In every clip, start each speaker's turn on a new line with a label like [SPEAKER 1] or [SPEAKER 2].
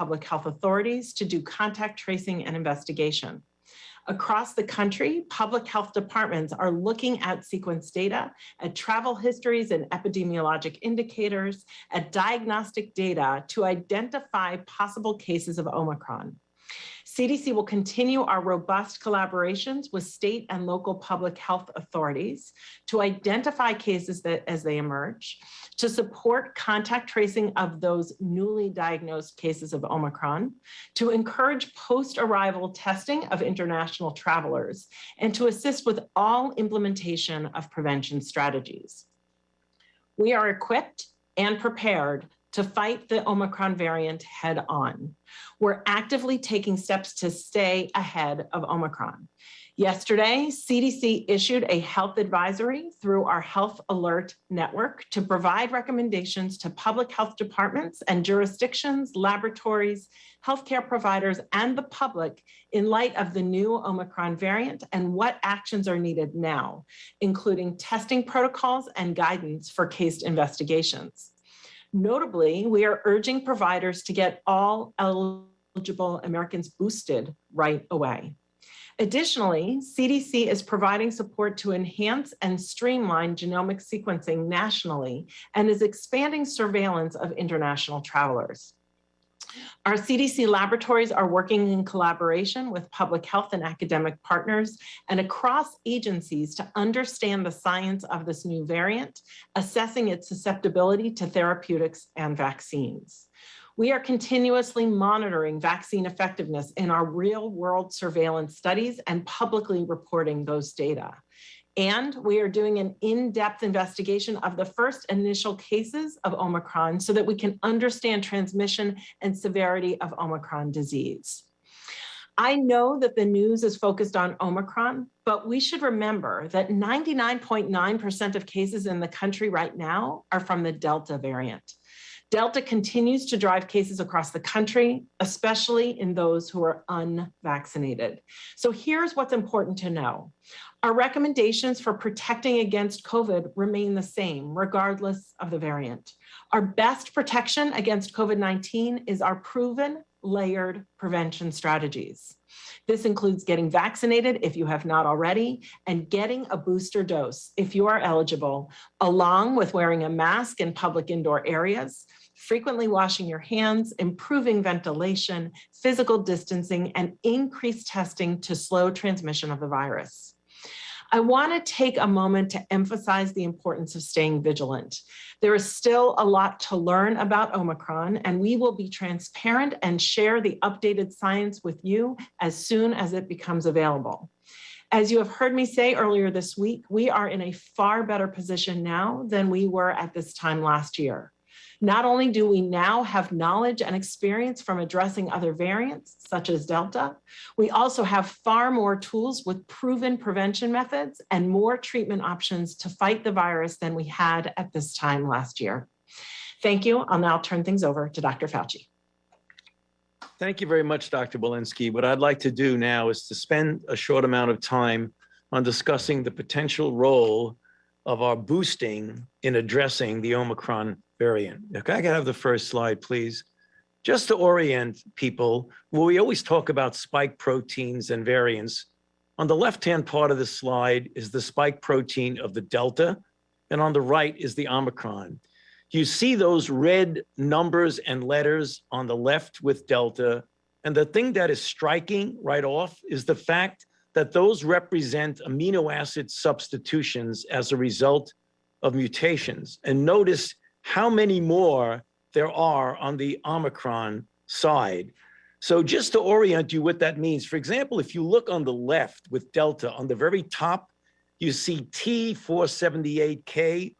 [SPEAKER 1] public health authorities to do contact tracing and investigation. Across the country, public health departments are looking at sequence data, at travel histories and epidemiologic indicators, at diagnostic data to identify possible cases of Omicron. CDC will continue our robust collaborations with state and local public health authorities to identify cases as they emerge, to support contact tracing of those newly diagnosed cases of Omicron, to encourage post-arrival testing of international travelers, and to assist with all implementation of prevention strategies. We are equipped and prepared to fight the Omicron variant head on. We're actively taking steps to stay ahead of Omicron. Yesterday, CDC issued a health advisory through our Health Alert Network to provide recommendations to public health departments and jurisdictions, laboratories, healthcare providers, and the public in light of the new Omicron variant and what actions are needed now, including testing protocols and guidance for case investigations. Notably, we are urging providers to get all eligible Americans boosted right away. Additionally, CDC is providing support to enhance and streamline genomic sequencing nationally and is expanding surveillance of international travelers. Our CDC laboratories are working in collaboration with public health and academic partners and across agencies to understand the science of this new variant, assessing its susceptibility to therapeutics and vaccines. We are continuously monitoring vaccine effectiveness in our real-world surveillance studies and publicly reporting those data. And we are doing an in-depth investigation of the first initial cases of Omicron so that we can understand transmission and severity of Omicron disease. I know that the news is focused on Omicron, but we should remember that 99.9% of cases in the country right now are from the Delta variant. Delta continues to drive cases across the country, especially in those who are unvaccinated. So here's what's important to know. Our recommendations for protecting against COVID remain the same, regardless of the variant. Our best protection against COVID-19 is our proven layered prevention strategies. This includes getting vaccinated if you have not already, and getting a booster dose if you are eligible, along with wearing a mask in public indoor areas, frequently washing your hands, improving ventilation, physical distancing, and increased testing to slow transmission of the virus. I want to take a moment to emphasize the importance of staying vigilant. There is still a lot to learn about Omicron, and we will be transparent and share the updated science with you as soon as it becomes available. As you have heard me say earlier this week, we are in a far better position now than we were at this time last year. Not only do we now have knowledge and experience from addressing other variants, such as Delta, we also have far more tools with proven prevention methods and more treatment options to fight the virus than we had at this time last year. Thank you. I'll now turn things over to Dr. Fauci.
[SPEAKER 2] Thank you very much, Dr. Walensky. What I'd like to do now is to spend a short amount of time on discussing the potential role of our boosting in addressing the Omicron variant. Okay, I can have the first slide, please. Just to orient people, well, we always talk about spike proteins and variants. On the left-hand part of the slide is the spike protein of the Delta, and on the right is the Omicron. You see those red numbers and letters on the left with Delta, and the thing that is striking right off is the fact that those represent amino acid substitutions as a result of mutations. And notice how many more there are on the Omicron side. So just to orient you what that means, for example, if you look on the left with Delta, on the very top, you see T478K.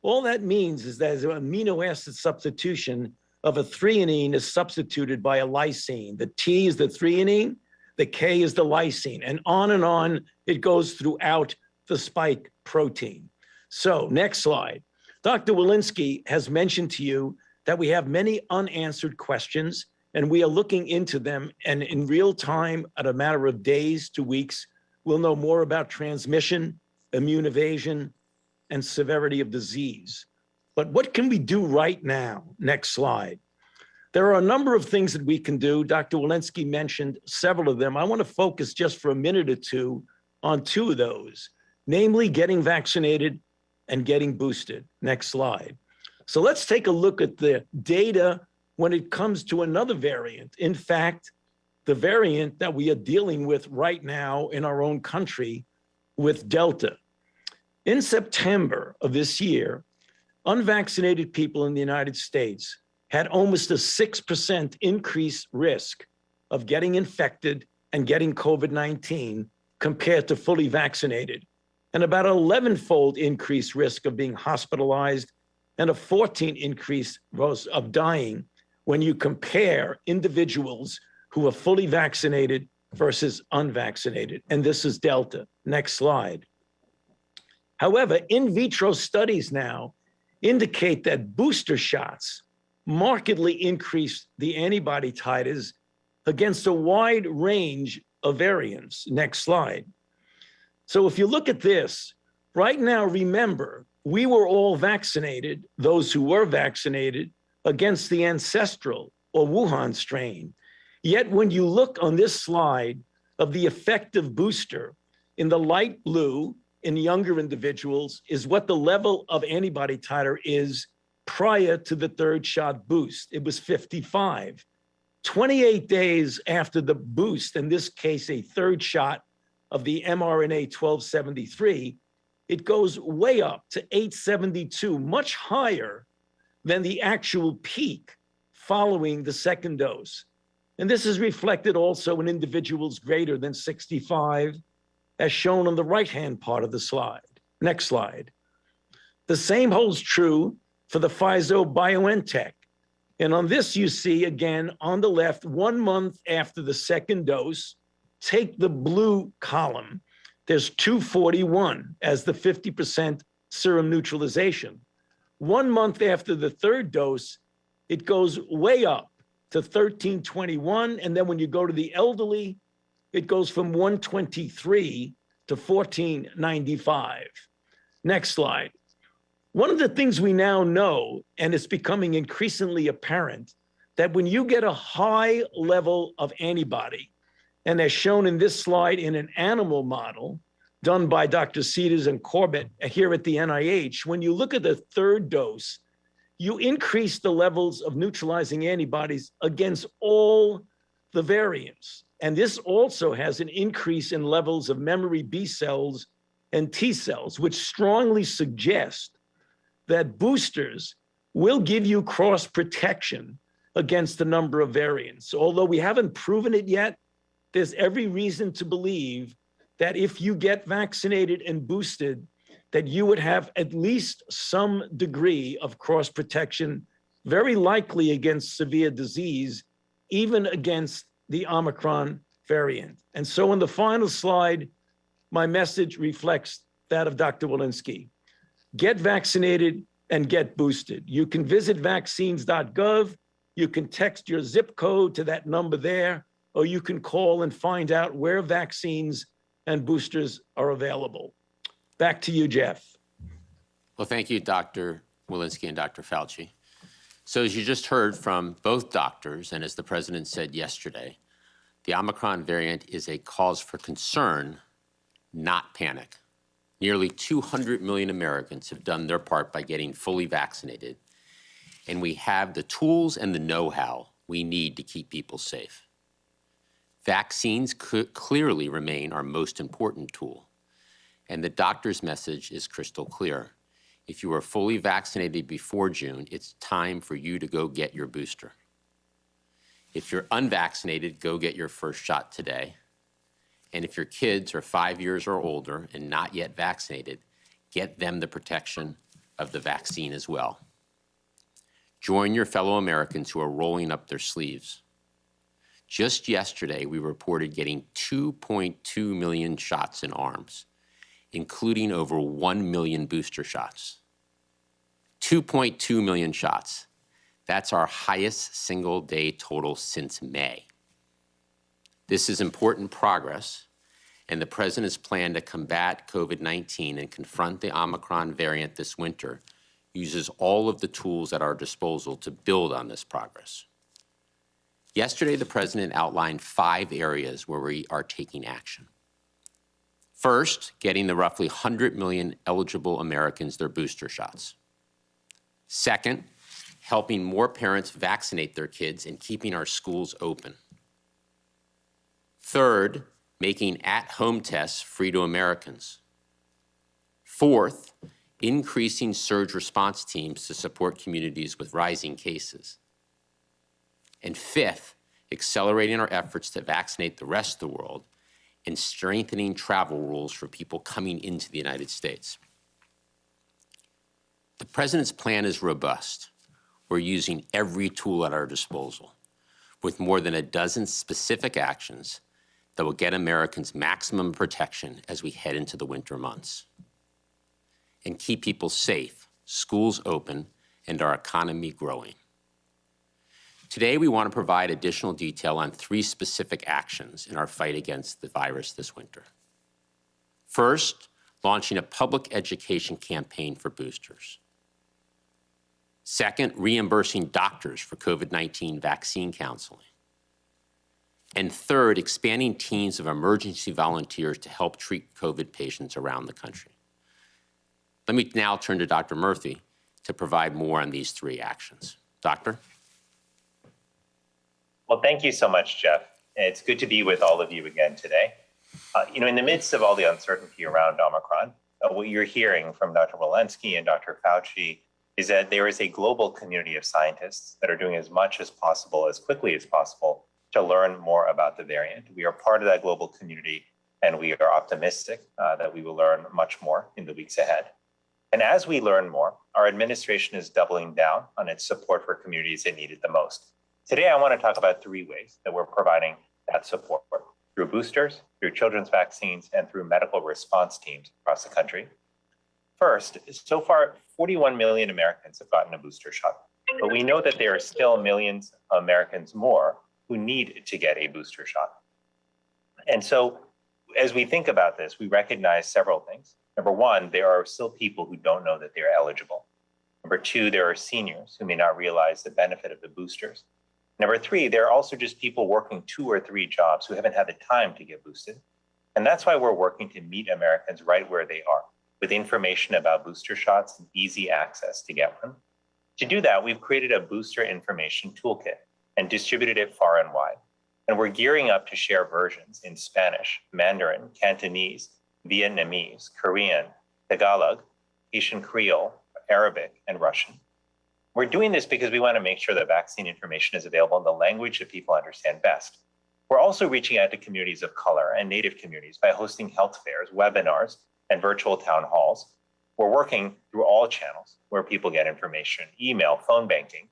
[SPEAKER 2] All that means is that an amino acid substitution of a threonine is substituted by a lysine. The T is the threonine, the K is the lysine, and on it goes throughout the spike protein. So next slide. Dr. Walensky has mentioned to you that we have many unanswered questions, and we are looking into them, and in real time, at a matter of days to weeks, we'll know more about transmission, immune evasion, and severity of disease. But what can we do right now? Next slide. There are a number of things that we can do. Dr. Walensky mentioned several of them. I want to focus just for a minute or two on two of those, namely getting vaccinated and getting boosted. Next slide. So let's take a look at the data when it comes to another variant. In fact, the variant that we are dealing with right now in our own country with Delta. In September of this year, unvaccinated people in the United States had almost a 6% increased risk of getting infected and getting COVID-19 compared to fully vaccinated, and about an 11-fold increased risk of being hospitalized and a 14 increase of dying when you compare individuals who are fully vaccinated versus unvaccinated. And this is Delta. Next slide. However, in vitro studies now indicate that booster shots markedly increase the antibody titers against a wide range of variants. Next slide. So if you look at this, right now, remember, we were all vaccinated, those who were vaccinated, against the ancestral or Wuhan strain. Yet when you look on this slide of the effective booster in the light blue in younger individuals is what the level of antibody titer is prior to the third shot boost. It was 55. 28 days after the boost, in this case, a third shot of the mRNA 1273, it goes way up to 872, much higher than the actual peak following the second dose. And this is reflected also in individuals greater than 65, as shown on the right-hand part of the slide. Next slide. The same holds true for the Pfizer-BioNTech. And on this, you see, again, on the left, 1 month after the second dose, take the blue column, there's 241 as the 50% serum neutralization. 1 month after the third dose, it goes way up to 1321. And then when you go to the elderly, it goes from 123 to 1495. Next slide. One of the things we now know, and it's becoming increasingly apparent, that when you get a high level of antibody, and as shown in this slide in an animal model done by Dr. Cedars and Corbett here at the NIH, when you look at the third dose, you increase the levels of neutralizing antibodies against all the variants. And this also has an increase in levels of memory B cells and T cells, which strongly suggest that boosters will give you cross protection against a number of variants. Although we haven't proven it yet, there's every reason to believe that if you get vaccinated and boosted, that you would have at least some degree of cross protection, very likely against severe disease, even against the Omicron variant. And so in the final slide, my message reflects that of Dr. Walensky. Get vaccinated and get boosted. You can visit vaccines.gov. You can text your zip code to that number there, or you can call and find out where vaccines and boosters are available. Back to you, Jeff.
[SPEAKER 3] Well, thank you, Dr. Walensky and Dr. Fauci. So as you just heard from both doctors, and as the president said yesterday, the Omicron variant is a cause for concern, not panic. Nearly 200 million Americans have done their part by getting fully vaccinated, and we have the tools and the know-how we need to keep people safe. Vaccines could clearly remain our most important tool, and the doctor's message is crystal clear. If you are fully vaccinated before June, it's time for you to go get your booster. If you're unvaccinated, go get your first shot today. And if your kids are 5 years or older and not yet vaccinated, get them the protection of the vaccine as well. Join your fellow Americans who are rolling up their sleeves. Just yesterday, we reported getting 2.2 million shots in arms, including over 1 million booster shots. 2.2 million shots. That's our highest single-day total since May. This is important progress, and the president's plan to combat COVID-19 and confront the Omicron variant this winter uses all of the tools at our disposal to build on this progress. Yesterday, the president outlined 5 areas where we are taking action. First, getting the roughly 100 million eligible Americans their booster shots. Second, helping more parents vaccinate their kids and keeping our schools open. Third, making at-home tests free to Americans. Fourth, increasing surge response teams to support communities with rising cases. And fifth, accelerating our efforts to vaccinate the rest of the world and strengthening travel rules for people coming into the United States. The president's plan is robust. We're using every tool at our disposal, with more than a dozen specific actions that will get Americans maximum protection as we head into the winter months and keep people safe, schools open, and our economy growing. Today, we want to provide additional detail on 3 specific actions in our fight against the virus this winter. First, launching a public education campaign for boosters. Second, reimbursing doctors for COVID-19 vaccine counseling. And third, expanding teams of emergency volunteers to help treat COVID patients around the country. Let me now turn to Dr. Murthy to provide more on these 3 actions. Doctor?
[SPEAKER 4] Well, thank you so much, Jeff. It's good to be with all of you again today. In the midst of all the uncertainty around Omicron, what you're hearing from Dr. Walensky and Dr. Fauci is that there is a global community of scientists that are doing as much as possible, as quickly as possible, to learn more about the variant. We are part of that global community, and we are optimistic that we will learn much more in the weeks ahead. And as we learn more, our administration is doubling down on its support for communities that need it the most. Today, I want to talk about 3 ways that we're providing that support: through boosters, through children's vaccines, and through medical response teams across the country. First, so far, 41 million Americans have gotten a booster shot, but we know that there are still millions of Americans more who need to get a booster shot. And so as we think about this, we recognize several things. Number 1, there are still people who don't know that they're eligible. Number 2, there are seniors who may not realize the benefit of the boosters. Number 3, there are also just people working 2 or 3 jobs who haven't had the time to get boosted. And that's why we're working to meet Americans right where they are, with information about booster shots and easy access to get one. To do that, we've created a booster information toolkit and distributed it far and wide. And we're gearing up to share versions in Spanish, Mandarin, Cantonese, Vietnamese, Korean, Tagalog, Haitian Creole, Arabic, and Russian. We're doing this because we want to make sure that vaccine information is available in the language that people understand best. We're also reaching out to communities of color and Native communities by hosting health fairs, webinars, and virtual town halls. We're working through all channels where people get information: email, phone banking,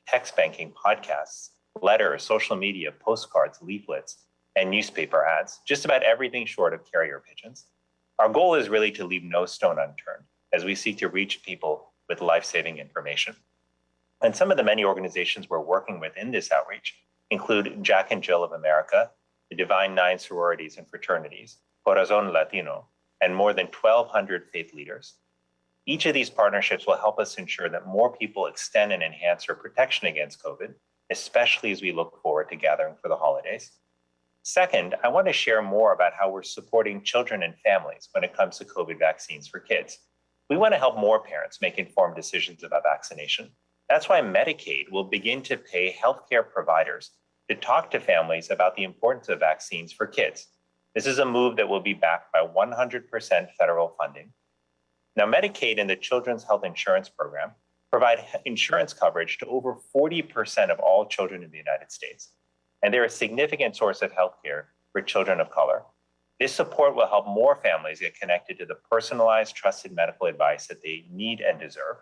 [SPEAKER 4] text banking, podcasts, letters, social media, postcards, leaflets, and newspaper ads, just about everything short of carrier pigeons. Our goal is really to leave no stone unturned as we seek to reach people with life-saving information. And some of the many organizations we're working with in this outreach include Jack and Jill of America, the Divine Nine Sororities and Fraternities, Corazon Latino, and more than 1,200 faith leaders. Each of these partnerships will help us ensure that more people extend and enhance our protection against COVID, especially as we look forward to gathering for the holidays. Second, I want to share more about how we're supporting children and families when it comes to COVID vaccines for kids. We want to help more parents make informed decisions about vaccination. That's why Medicaid will begin to pay healthcare providers to talk to families about the importance of vaccines for kids. This is a move that will be backed by 100% federal funding. Now, Medicaid and the Children's Health Insurance Program provide insurance coverage to over 40% of all children in the United States. And they're a significant source of healthcare for children of color. This support will help more families get connected to the personalized, trusted medical advice that they need and deserve.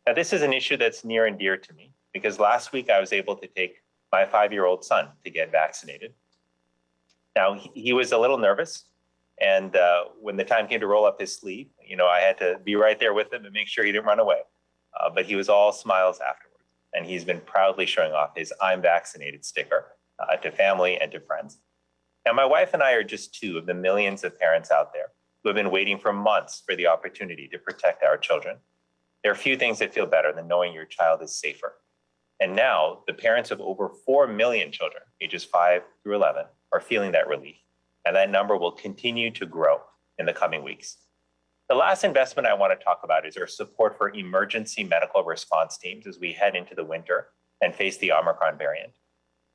[SPEAKER 4] Now, this is an issue that's near and dear to me because last week I was able to take my 5-year-old son to get vaccinated. Now, he was a little nervous. And when the time came to roll up his sleeve, I had to be right there with him and make sure he didn't run away. But he was all smiles afterwards. And he's been proudly showing off his "I'm vaccinated" sticker to family and to friends. Now, my wife and I are just 2 of the millions of parents out there who have been waiting for months for the opportunity to protect our children. There are few things that feel better than knowing your child is safer. And now the parents of over 4 million children, ages 5 through 11, are feeling that relief. And that number will continue to grow in the coming weeks. The last investment I want to talk about is our support for emergency medical response teams as we head into the winter and face the Omicron variant.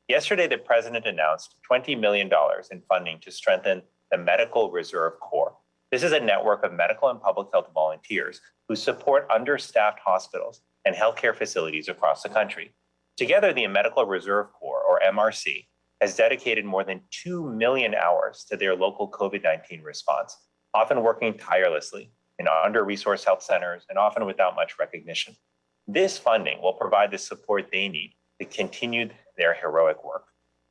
[SPEAKER 4] Yesterday, the president announced $20 million in funding to strengthen the Medical Reserve Corps. This is a network of medical and public health volunteers who support understaffed hospitals and healthcare facilities across the country. Together, the Medical Reserve Corps, or MRC, has dedicated more than 2 million hours to their local COVID-19 response, often working tirelessly in under-resourced health centers and often without much recognition. This funding will provide the support they need to continue their heroic work.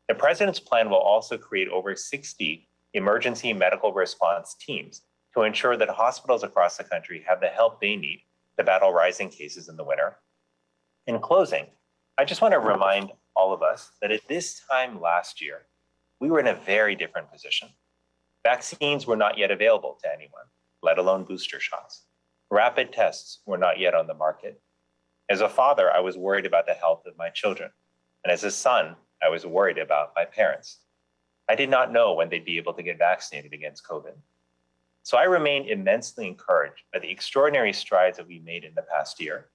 [SPEAKER 4] The president's plan will also create over 60 emergency medical response teams to ensure that hospitals across the country have the help they need to battle rising cases in the winter. In closing, I just want to remind all of us that at this time last year, we were in a very different position. Vaccines were not yet available to anyone, let alone booster shots. Rapid tests were not yet on the market. As a father, I was worried about the health of my children. And as a son, I was worried about my parents. I did not know when they'd be able to get vaccinated against COVID. So I remain immensely encouraged by the extraordinary strides that we made in the past year.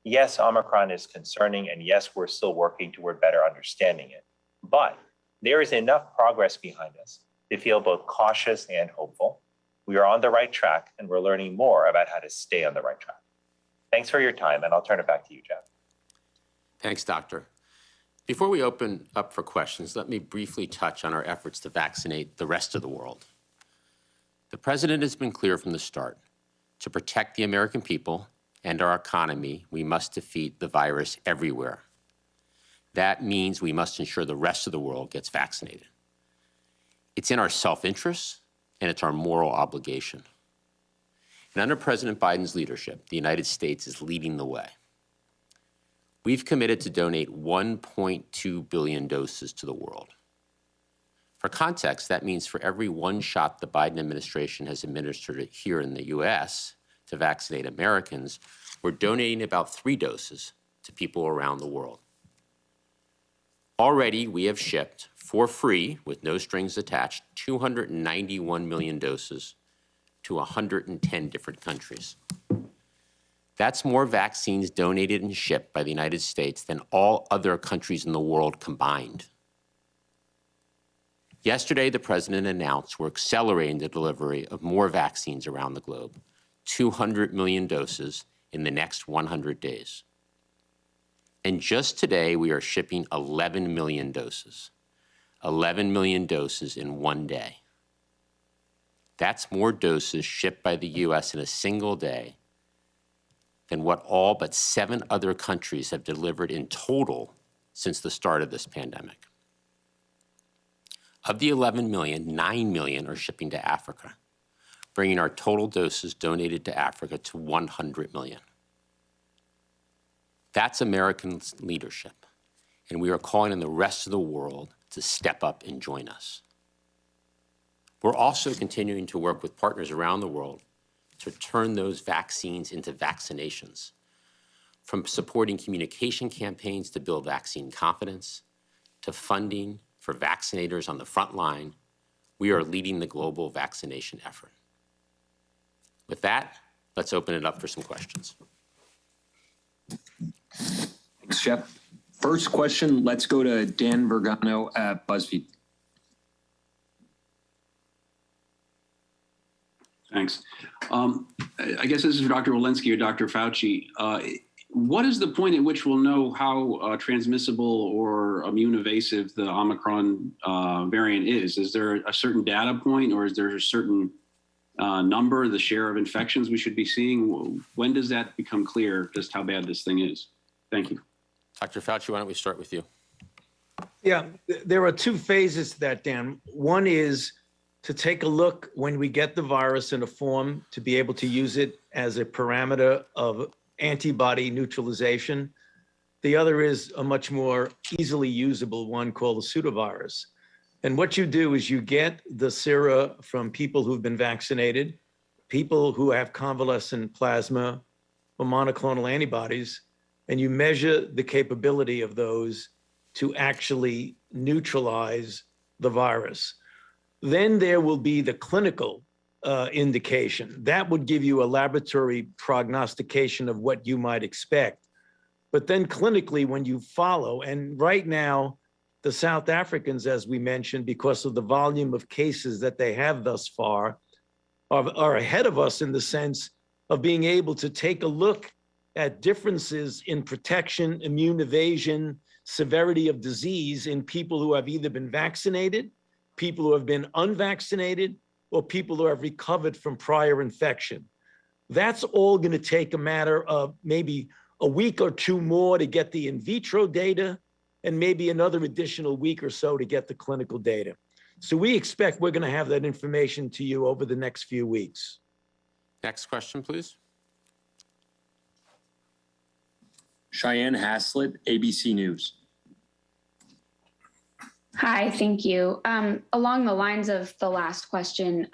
[SPEAKER 4] Yes, Omicron is concerning, and yes, we're still working toward better understanding it. But there is enough progress behind us to feel both cautious and hopeful. We are on the right track, and we're learning more about how to stay on the right track. Thanks for your time, and I'll turn it back to you, Jeff.
[SPEAKER 3] Thanks, Doctor. Before we open up for questions, let me briefly touch on our efforts to vaccinate the rest of the world. The president has been clear from the start. To protect the American people and our economy, we must defeat the virus everywhere. That means we must ensure the rest of the world gets vaccinated. It's in our self-interest, and it's our moral obligation. And under President Biden's leadership, the United States is leading the way. We've committed to donate 1.2 billion doses to the world. For context, that means for every one shot the Biden administration has administered here in the US to vaccinate Americans, we're donating about 3 doses to people around the world. Already, we have shipped, for free, with no strings attached, 291 million doses to 110 different countries. That's more vaccines donated and shipped by the United States than all other countries in the world combined. Yesterday, the president announced we're accelerating the delivery of more vaccines around the globe, 200 million doses in the next 100 days. And just today, we are shipping 11 million doses. 11 million doses in one day. That's more doses shipped by the US in a single day than what all but 7 other countries have delivered in total since the start of this pandemic. Of the 11 million, 9 million are shipping to Africa, bringing our total doses donated to Africa to 100 million. That's American leadership, and we are calling on the rest of the world to step up and join us. We're also continuing to work with partners around the world to turn those vaccines into vaccinations, from supporting communication campaigns to build vaccine confidence, to funding for vaccinators on the front line. We are leading the global vaccination effort. With that, let's open it up for some questions.
[SPEAKER 5] Thanks, Jeff. First question, let's go to Dan Vergano at BuzzFeed.
[SPEAKER 6] Thanks. I guess this is for Dr. Walensky or Dr. Fauci. What is the point at which we'll know how transmissible or immune evasive the Omicron variant is? Is there a certain data point, or is there a certain number, the share of infections we should be seeing? When does that become clear just how bad this thing is? Thank you.
[SPEAKER 3] Dr. Fauci, why don't we start with you?
[SPEAKER 2] Yeah, there are 2 phases to that, Dan. One is to take a look when we get the virus in a form to be able to use it as a parameter of antibody neutralization. The other is a much more easily usable one called the pseudovirus. And what you do is you get the sera from people who've been vaccinated, people who have convalescent plasma or monoclonal antibodies, and you measure the capability of those to actually neutralize the virus. Then there will be the clinical indication. That would give you a laboratory prognostication of what you might expect. But then clinically, when you follow, and right now, the South Africans, as we mentioned, because of the volume of cases that they have thus far, are ahead of us in the sense of being able to take a look at differences in protection, immune evasion, severity of disease in people who have either been vaccinated, people who have been unvaccinated, or people who have recovered from prior infection. That's all going to take a matter of maybe a week or two more to get the in vitro data, and maybe another additional week or so to get the clinical data. So we expect we're going to have that information to you over the next few weeks.
[SPEAKER 3] Next question, please.
[SPEAKER 5] Cheyenne Haslett, ABC News.
[SPEAKER 7] Hi, thank you. Along the lines of the last question,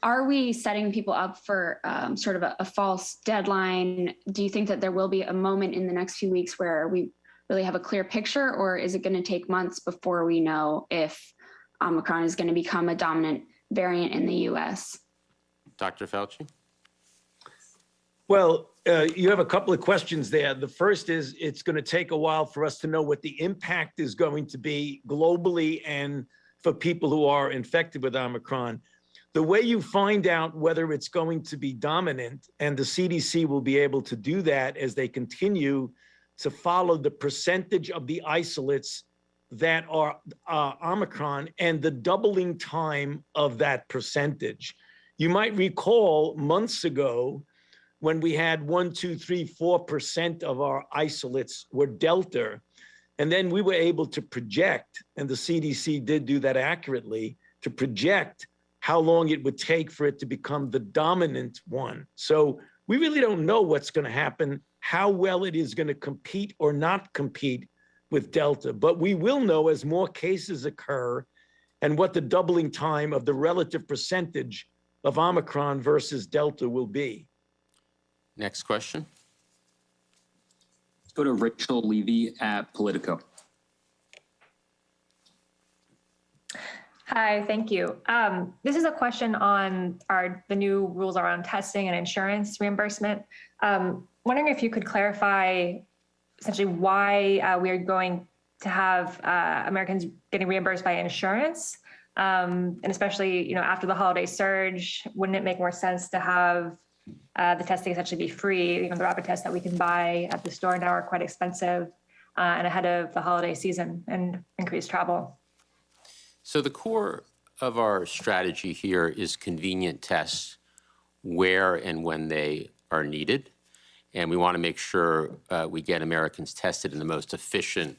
[SPEAKER 7] are we setting people up for sort of a false deadline? Do you think that there will be a moment in the next few weeks where we really have a clear picture, or is it going to take months before we know if Omicron is going to become a dominant variant in the US?
[SPEAKER 3] Dr. Fauci?
[SPEAKER 2] Well, you have a couple of questions there. The first is it's going to take a while for us to know what the impact is going to be globally and for people who are infected with Omicron. The way you find out whether it's going to be dominant, and the CDC will be able to do that as they continue to follow the percentage of the isolates that are Omicron and the doubling time of that percentage. You might recall months ago when we had 1, 2, 3, 4% of our isolates were Delta, and then we were able to project, and the CDC did do that accurately, to project how long it would take for it to become the dominant one. So we really don't know what's going to happen, how well it is going to compete or not compete with Delta. But we will know as more cases occur and what the doubling time of the relative percentage of Omicron versus Delta will be.
[SPEAKER 3] Next question.
[SPEAKER 5] Let's go to Rachel Levy at Politico.
[SPEAKER 8] Hi, thank you. This is a question on the new rules around testing and insurance reimbursement. Wondering if you could clarify essentially why we are going to have Americans getting reimbursed by insurance, and especially after the holiday surge, wouldn't it make more sense to have the testing essentially be free? The rapid tests that we can buy at the store now are quite expensive, and ahead of the holiday season and increased travel.
[SPEAKER 3] So the core of our strategy here is convenient tests where and when they are needed. And we want to make sure we get Americans tested in the most efficient,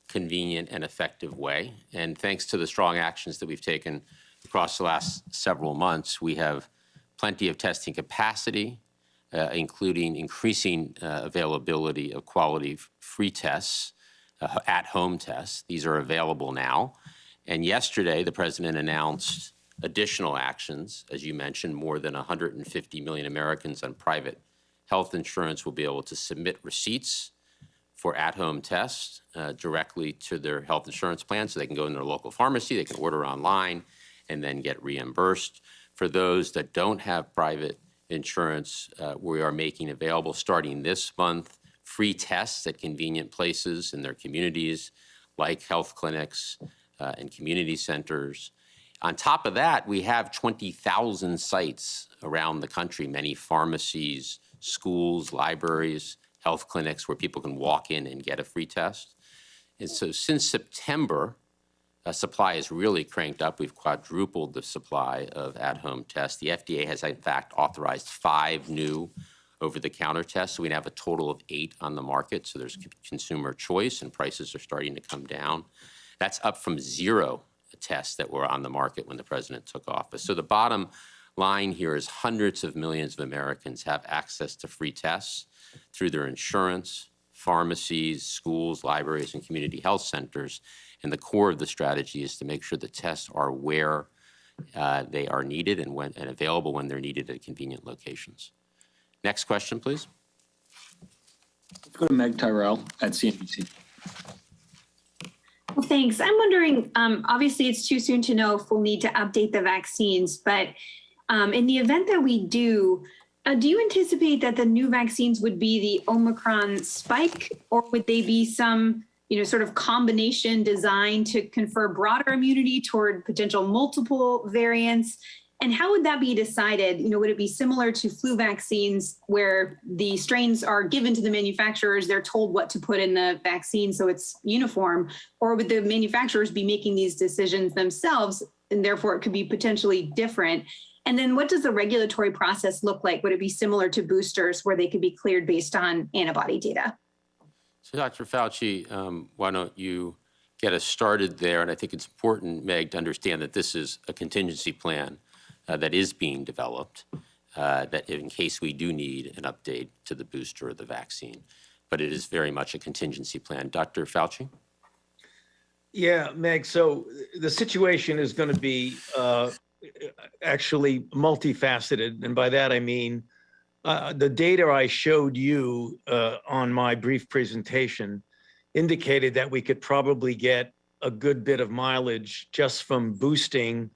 [SPEAKER 3] convenient, and effective way. And thanks to the strong actions that we've taken across the last several months, we have plenty of testing capacity, including increasing availability of quality free tests, at-home tests. These are available now. And yesterday, the president announced additional actions. As you mentioned, more than 150 million Americans on private health insurance will be able to submit receipts for at-home tests directly to their health insurance plan, so they can go in their local pharmacy, they can order online, and then get reimbursed. For those that don't have private insurance, we are making available, starting this month, free tests at convenient places in their communities, like health clinics and community centers. On top of that, we have 20,000 sites around the country, many pharmacies, schools, libraries, health clinics, where people can walk in and get a free test. And so since September, supply has really cranked up. We've quadrupled the supply of at-home tests. The FDA has, in fact, authorized 5 new over-the-counter tests. So we have a total of 8 on the market. So there's consumer choice, and prices are starting to come down. That's up from 0 tests that were on the market when the president took office. So the bottom line here is hundreds of millions of Americans have access to free tests through their insurance, pharmacies, schools, libraries, and community health centers. And the core of the strategy is to make sure the tests are where they are needed and available when they're needed at convenient locations. Next question, please.
[SPEAKER 5] Let's go to Meg Tyrell at CNBC.
[SPEAKER 9] Well, thanks. I'm wondering, obviously it's too soon to know if we'll need to update the vaccines, but in the event that we do you anticipate that the new vaccines would be the Omicron spike, or would they be some, sort of combination designed to confer broader immunity toward potential multiple variants? And how would that be decided? Would it be similar to flu vaccines where the strains are given to the manufacturers, they're told what to put in the vaccine so it's uniform? Or would the manufacturers be making these decisions themselves, and therefore it could be potentially different? And then what does the regulatory process look like? Would it be similar to boosters where they could be cleared based on antibody data?
[SPEAKER 3] So Dr. Fauci, why don't you get us started there? And I think it's important, Meg, to understand that this is a contingency plan that is being developed, that in case we do need an update to the booster or the vaccine, but it is very much a contingency plan. Dr. Fauci?
[SPEAKER 2] Yeah, Meg, so the situation is going to be actually multifaceted. And by that, I mean, the data I showed you on my brief presentation indicated that we could probably get a good bit of mileage just from boosting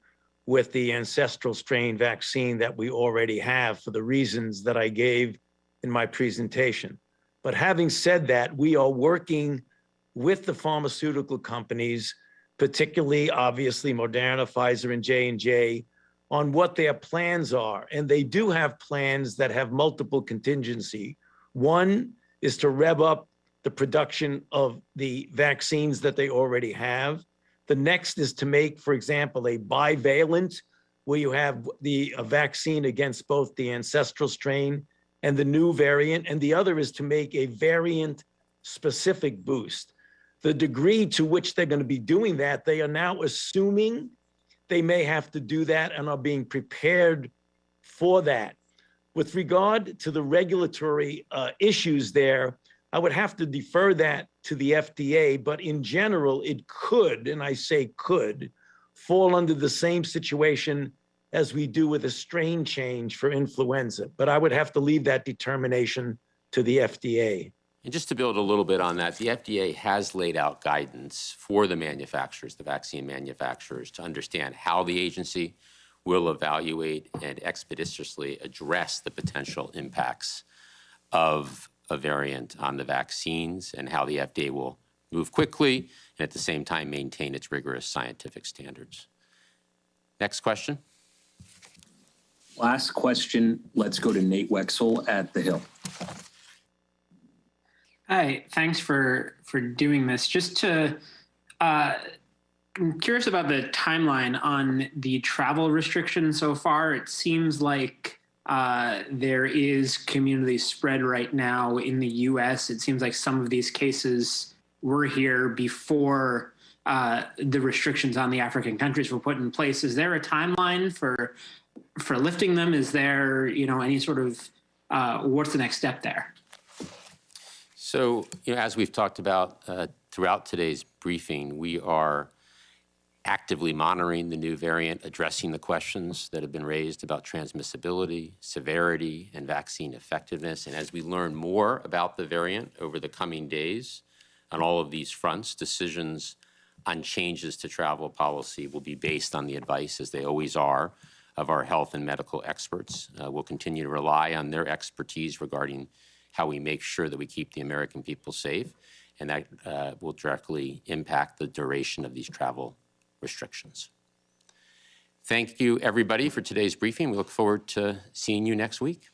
[SPEAKER 2] with the ancestral strain vaccine that we already have for the reasons that I gave in my presentation. But having said that, we are working with the pharmaceutical companies, particularly obviously Moderna, Pfizer, and J&J, on what their plans are. And they do have plans that have multiple contingency. One is to rev up the production of the vaccines that they already have. The next is to make, for example, a bivalent, where you have the vaccine against both the ancestral strain and the new variant. And the other is to make a variant-specific boost. The degree to which they're going to be doing that, they are now assuming they may have to do that and are being prepared for that. With regard to the regulatory issues there, I would have to defer that to the FDA, but in general, it could, and I say could, fall under the same situation as we do with a strain change for influenza. But I would have to leave that determination to the FDA.
[SPEAKER 3] And just to build a little bit on that, the FDA has laid out guidance for the manufacturers, the vaccine manufacturers, to understand how the agency will evaluate and expeditiously address the potential impacts of a variant on the vaccines, and how the FDA will move quickly and at the same time maintain its rigorous scientific standards. Next question.
[SPEAKER 5] Last question. Let's go to Nate Wexel at The Hill.
[SPEAKER 10] Hi, thanks for doing this. Just to, I'm curious about the timeline on the travel restrictions so far. It seems like there is community spread right now in the US. It seems like some of these cases were here before the restrictions on the African countries were put in place. Is there a timeline for lifting them? Is there, any sort of, what's the next step there?
[SPEAKER 3] So, as we've talked about throughout today's briefing, we are actively monitoring the new variant, addressing the questions that have been raised about transmissibility, severity, and vaccine effectiveness. And as we learn more about the variant over the coming days on all of these fronts, decisions on changes to travel policy will be based on the advice, as they always are, of our health and medical experts. We'll continue to rely on their expertise regarding how we make sure that we keep the American people safe, and that will directly impact the duration of these travel restrictions. Thank you, everybody, for today's briefing. We look forward to seeing you next week.